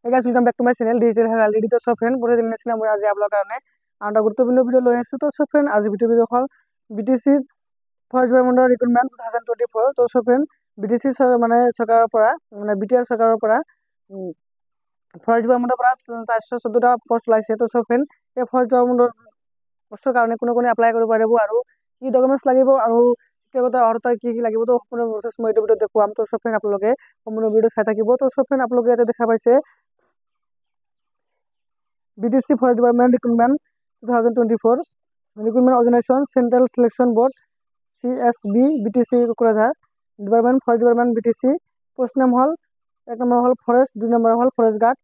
Hey guys, welcome back to my channel Digital Heraldry. তো সব friend বলে দিন মই আজি আপনার কারণে একটা গুরুত্বপূর্ণ ভিডিও লই আছি। তো সব ফ্রেন্ড আজি ভিডিও হল বিটিসি ফার্স্ট ডিপাৰ্টমেন্টৰ ৰিক্ৰুটমেন্ট 2024। তো সব ফ্ৰেন্ড বিটিসি মানে সৰকাৰেৰ পৰা মানে বিটিআৰ সৰকাৰেৰ পৰা ফাৰ্স্ট ডিপাৰ্টমেন্টৰ পৰা 414টা পোস্ট ওলাইছে। তো সব ফ্ৰেন্ড এই ফাৰ্স্ট ডিপাৰ্টমেন্টৰ পোস্টৰ কাৰণে কোনে এপ্লাই কৰিব পাৰিব আৰু কি ডকুমেন্টস লাগিব আৰু কেইটা অৰ্হতা কি লাগিব তো সম্পূৰ্ণ প্ৰসেস মই এই ভিডিওত দেখুৱাম। তো সব ফ্ৰেন্ড আপোনালোকে সম্পূৰ্ণ ভিডিও চাই থাকিব। তো সব ফ্রেন্ড আপোনালোকে ইয়াতে দেখা পাইছে BTC Forest Department Recruitment 2024 Recruitment Organization Central Selection Board CSB BTC Kukurajar Department Forest Department BTC Post name hall 1 number hall Forest 2 number hall Forest Guard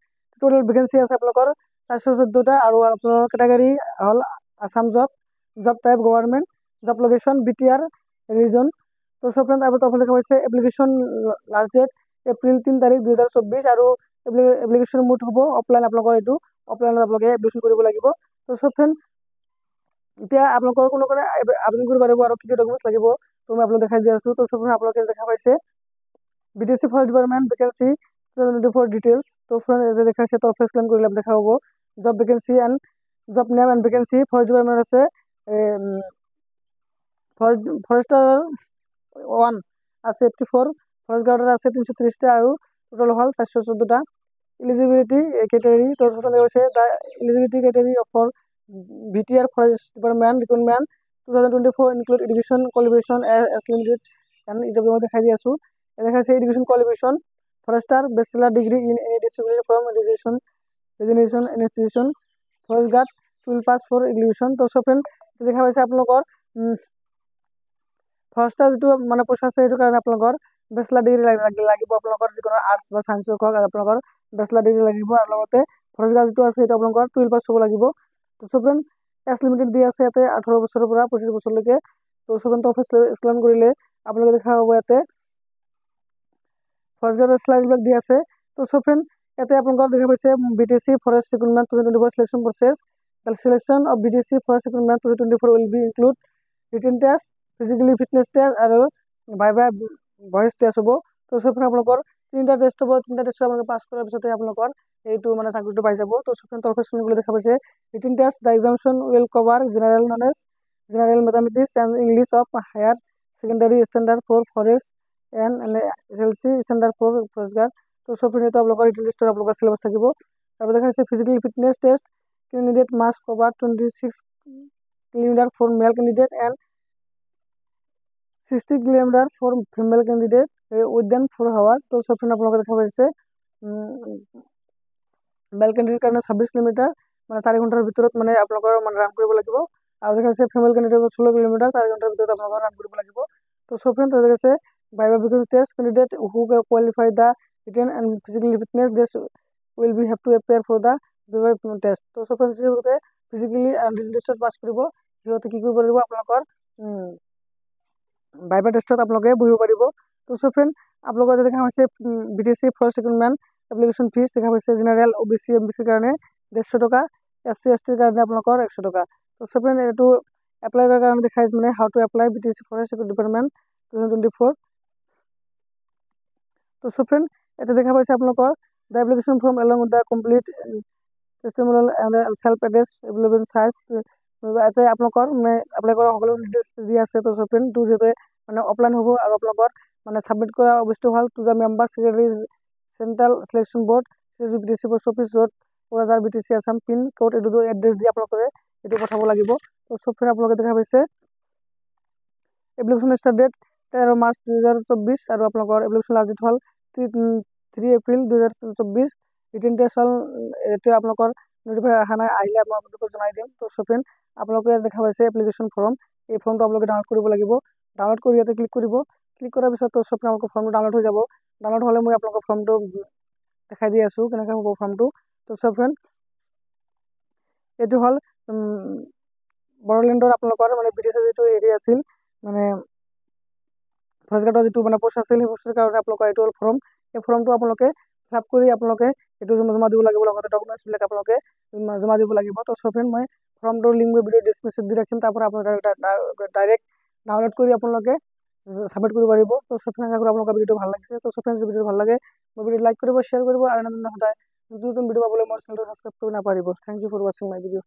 Total vacancy আছে আপোনালোকৰ 414টা আৰু আপোনালোকৰ ক্যাটাগৰী হল Assam job type government job location BTR region. তো সব friend আবার তখন লেখা হয়েছে এপ্লিকেশন লাস্ট ডেট এপ্রিল 3 তারিখ 2024 আৰু এপ্লিকেশন মোড হ'ব অফলাইন আপোনালোকৰ এইটো অফলাইনত আপোনালোকে এপ্লিকেশন কৰিব লাগিব। তো সব ফ্ৰেন্ড এতিয়া আপোনালোকৰ কোনো আবেদন কৰিব পাৰিব আৰু কি ডকুমেন্টস লাগিব তো মই আপোনালোক দেখাই দি আছো। তো সব ফ্রেন্ড আপোনালোকে দেখা পাইছে BTC forest department vacancy 2024 details. তো ফ্রেন্ড এটা দেখাইছে তো ফেস ক্লেম কৰিলে দেখা হ'ব job vacancy and job name and vacancy forest department আছে ফরেস্টার 1 আছে 84 ফরেস্ট গার্ডার আছে 330টা আৰু টোটাল হল 414টা। Eligibility category to total hoise the eligibility category for BTR Forest Department Recruitment 2024 include education qualification as limited and এটা আমি দেখাই দি আছো। দেখা আছে education qualification forester bachelor degree in any discipline from education institution forest guard will pass for education। তো সব friend দেখা পাইছে আপোনালোকৰ ফৰেস্টাৰ যেটো মানে পোষ্ট আছে এইটো কাৰণে আপোনালোকৰ ব্যাচেলাৰ ডিগ্ৰী লাগিব আপোনালোকৰ যিকোনো আৰ্টস বা সায়েন্সৰ হওক আপোনালোকৰ ব্যাচেলাৰ ডিগ্ৰী লাগিব আৰু লগতে ফৰেস্ট গাৰ্ড যেটো আছে এটা আপোনালোকৰ 12 পাছ হ'ব লাগিব। তো সব ফ্ৰেন্ড এজ লিমিটেড দি আছে ইয়াতে 18 বছৰৰ পৰা 25 বছৰলৈকে। তো সব ফ্ৰেন্ড অফিস স্ক্যান কৰিলে আপোনালোকে দেখা হ'ব ইয়াতে ফৰেস্ট গাৰ্ড স্লাইড দি আছে। তো সব ফ্ৰেন্ড ইয়াতে আপোনালোকৰ দেখা পাইছে BTC Forest Recruitment 2024 selection process the selection of BTC Forest Recruitment 2024 will be include written test physically fitness test আৰু ভাইভা ভয়েস টেস্ট হ'ব। তো সব ফ্ৰেন্ড আপোনালোকৰ তিনটা টেস্ট হ'ব তিনটা টেস্ট আপোনালোকে পাস কৰাৰ পিছতে আপোনালোকৰ এইটো মানে চাকৰিটো পাই যাব। তো সব ফ্ৰেন্ড তৰফৰ স্ক্ৰীনলৈ দেখা পাইছে written test the examination will cover general knowledge general mathematics and English of higher secondary standard for forest and SLC standard for forest guard। তো সব ফ্রেন্ড এটা আপোনালোকৰ written test আপোনালোকৰ সিলেবাস থাকিব। তাৰপৰা দেখা আছে physical fitness test candidate must cover 26 kilometer for male candidate and 60 kilometer for female candidate within 4 hours। তো সব ফ্রেন্ড আপোনালোকে দেখা পাইছে মেল ক্যান্ডিডেট কাৰণে 26 কিলোমিটাৰ মানে 4 ঘণ্টাৰ ভিতৰত মানে আপোনালোকৰ মানে ৰান কৰিব লাগিব আৰু দেখা আছে ফিমেল ক্যান্ডিডেট 16 কিলোমিটাৰ 4 ঘণ্টাৰ ভিতৰত আপোনালোকৰ ৰান কৰিব লাগিব। তো সব ফ্রেন্ড দেখা আছে viva vacancy test candidate who qualify the written and physical fitness this will be have to appear for the viva test. তো সব ফ্রেন্ড যেতে ফিজিক্যালি এন্ড রিটেন টেস্টত পাস কৰিব সিহঁতে কি কৰিব লাগিব আপোনালোকৰ ভাইভা টেস্টত আপোনালোকে বহিব পাৰিব। তো সব ফ্ৰেন্ড আপোনালোকৰ দেখা হৈছে BTC Forest Recruitment application fees দেখা পাইছে জেনাৰেল OBC MBC কাৰণে 150 টকা SC ST কাৰণে আপোনালোকৰ 100 টকা। তো সব ফ্ৰেন্ড এটো এপ্লাই কৰাৰ কাৰণে দেখাইছে মানে how to apply BTC Forest Department 2024। তো সব ফ্রেন্ড এটা দেখা পাইছে আপোনালোকৰ the application form along with the complete testimonial and self address available size এতে আপোনালোকৰ মানে এপ্লাই কৰা সকলো ডিটেইলছ দি আছে। তো সব ফ্ৰেন্ড টু যেতে মানে অফলাইন হ'ব আৰু আপোনালোকৰ মানে সাবমিট কৰা বস্তু হল to the member secretary central selection board CSB BTC post office road Kokrajhar BTC Assam pin code এইটো এড্ৰেছ দি আপোনালোকে এইটো পঠাব লাগিব। তো সব ফ্ৰেন্ড আপোনালোকে দেখা পাইছে এপ্লিকেশন স্টাৰ্ট ডেট 13 মাৰ্চ 2024 আৰু আপোনালোকৰ এপ্লিকেশন লাষ্ট ডেট হল 3 এপ্ৰিল 2024 ৰিটেন টেষ্ট হল এতিয়া আপোনালোকৰ নোটিফাই অহা নাই আহিলে মই আপোনালোকক জনাই দিম। তো সব ফ্রেন্ড আপোনালোকে দেখা পাইছে এপ্লিকেশন ফর্ম এই ফর্মটো আপোনালোকে ডাউনলোড কৰিব লাগিব। ডাউনলোড কৰি ইয়াতে ক্লিক কৰিব ক্লিক কৰাৰ পিছত তো সব আপোনালোকৰ ফৰ্মটো ডাউনলোড হৈ যাব। ডাউনলোড হলে মই আপোনালোকৰ ফৰ্মটো দেখাই দি আছো কেনেকৈ হ'ব ফৰ্মটো। তো সব ফ্ৰেন্ড এইটো হল বড়োলেণ্ডৰ আপোনালোকৰ মানে BTC যেটো এৰিয়া আছিল মানে ফৰেষ্ট গাৰ্ডৰ যেটো মানে পোষ্ট আছিল সেই পোষ্টৰ কাৰণে আপোনালোকৰ এইটো হল ফৰ্ম এই ফৰ্মটো আপোনালোকে ফিল কৰি আপোনালোকে এইটো জমা দিব লাগিব লগতে ডকুমেন্টস বিলাক আপোনালোকে জমা দিব লাগিব। তো সব ফ্রেন্ড মই ফৰ্মটোৰ লিংক ভিডিও ডেসক্ৰিপচনত দি ৰাখিম তাৰ পৰা আপোনালোকে ডাইৰেক্ট ডাউনলোড কৰি আপোনালোকে সাবমিট কৰিব পাৰিব। তো সব ফ্ৰেন্ড আপোনালোকৰ ভিডিওটো ভাল লাগিছে। তো সব ফ্ৰেন্ড ভিডিও ভাল লাগে মোৰ ভিডিও লাইক কৰিব শেয়াৰ কৰিব আৰু সদায় নতুন নতুন ভিডিও পাবলৈ মোৰ চেনেলটো ছাবস্ক্ৰাইব কৰি নাপাহৰিব। থেংক ইউ ফৰ ৱাচিং মাই ভিডিঅ'।